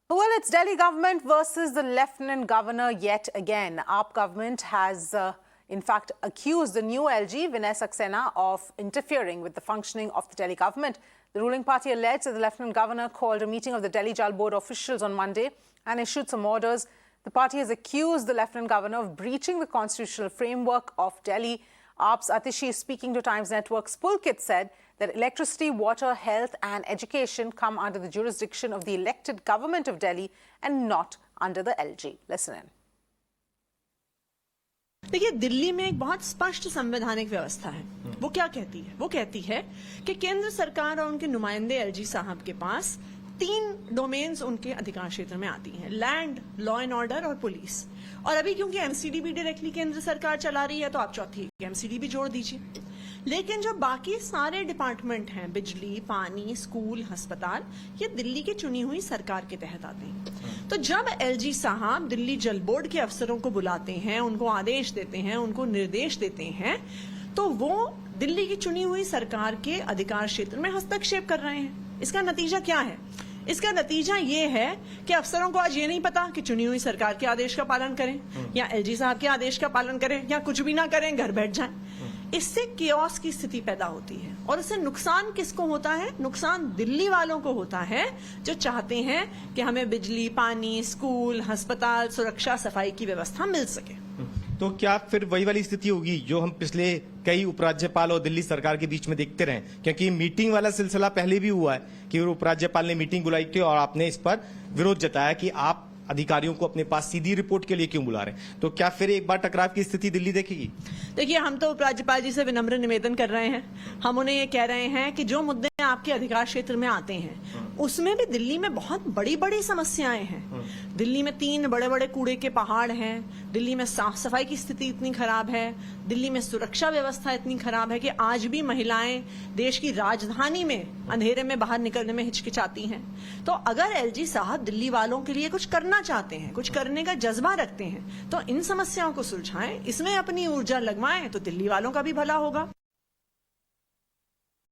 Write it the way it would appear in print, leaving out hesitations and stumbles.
Well, it's Delhi government versus the Lieutenant Governor yet again. AAP government has, in fact, accused the new LG, Vinay Saxena, of interfering with the functioning of the Delhi government. The ruling party alleged that the Lieutenant Governor called a meeting of the Delhi Jal Board officials on Monday and issued some orders. The party has accused the Lieutenant Governor of breaching the constitutional framework of Delhi. AAP's Atishi, speaking to Times Network's Pulkit, said that electricity, water, health and education come under the jurisdiction of the elected government of Delhi and not under the LG. Listen in. देखिए, दिल्ली में एक बहुत स्पष्ट संवैधानिक व्यवस्था है। वो क्या कहती है? वो कहती है कि केंद्र सरकार और उनके नुमाइंदे एलजी साहब के पास 3 डोमेन्स उनके अधिकार क्षेत्र में आती हैं: लैंड, लॉ एंड ऑर्डर और पुलिस। और अभी क्योंकि एमसीडीबी डायरेक्टली केंद्र सरकार चला रही है, तो आप चौथी एमसीडीबी जोड़ दीजिए। लेकिन जो बाकी सारे डिपार्टमेंट हैं, बिजली, पानी, स्कूल, अस्पताल, ये दिल्ली की चुनी हुई सरकार के तहत आते हैं। तो जब एलजी साहब दिल्ली जल बोर्ड के अफसरों को बुलाते हैं, उनको आदेश देते हैं, उनको निर्देश देते हैं, तो वो दिल्ली की चुनी हुई सरकार के अधिकार क्षेत्र में हस्तक्षेप कर रहे हैं। इसका नतीजा क्या है? इसका नतीजा ये है कि अफसरों को आज ये नहीं पता कि चुनी हुई सरकार के आदेश का पालन करें या एलजी साहब के आदेश का पालन करें या कुछ भी ना करें, घर बैठ जाएं। इससे कियोस की स्थिति पैदा होती है और इससे नुकसान किसको होता है? नुकसान दिल्ली वालों को होता है, जो चाहते हैं कि हमें बिजली, पानी, स्कूल, अस्पताल, सुरक्षा, सफाई की व्यवस्था मिल सके। तो क्या फिर वही वाली स्थिति होगी जो हम पिछले कई उपराज्यपाल और दिल्ली सरकार के बीच में देखते रहे? क्योंकि मीटिंग वाला सिलसिला पहले भी हुआ है कि उपराज्यपाल ने मीटिंग बुलाई थी और आपने इस पर विरोध जताया कि आप अधिकारियों को अपने पास सीधी रिपोर्ट के लिए क्यों बुला रहे हैं। तो क्या फिर एक बार टकराव की स्थिति दिल्ली देखेगी? देखिए, हम तो उपराज्यपाल जी से विनम्र निवेदन कर रहे हैं। हम उन्हें ये कह रहे हैं कि जो मुद्दे आपके अधिकार क्षेत्र में आते हैं, उसमें भी दिल्ली में बहुत बड़ी बड़ी समस्याएं हैं। दिल्ली में 3 बड़े बड़े कूड़े के पहाड़ हैं। दिल्ली में साफ सफाई की स्थिति इतनी खराब है। दिल्ली में सुरक्षा व्यवस्था इतनी खराब है कि आज भी महिलाएं देश की राजधानी में अंधेरे में बाहर निकलने में हिचकिचाती हैं। तो अगर एलजी साहब दिल्ली वालों के लिए कुछ करना चाहते हैं, कुछ करने का जज्बा रखते हैं, तो इन समस्याओं को सुलझाएं, इसमें अपनी ऊर्जा लगवाएं, तो दिल्ली वालों का भी भला होगा।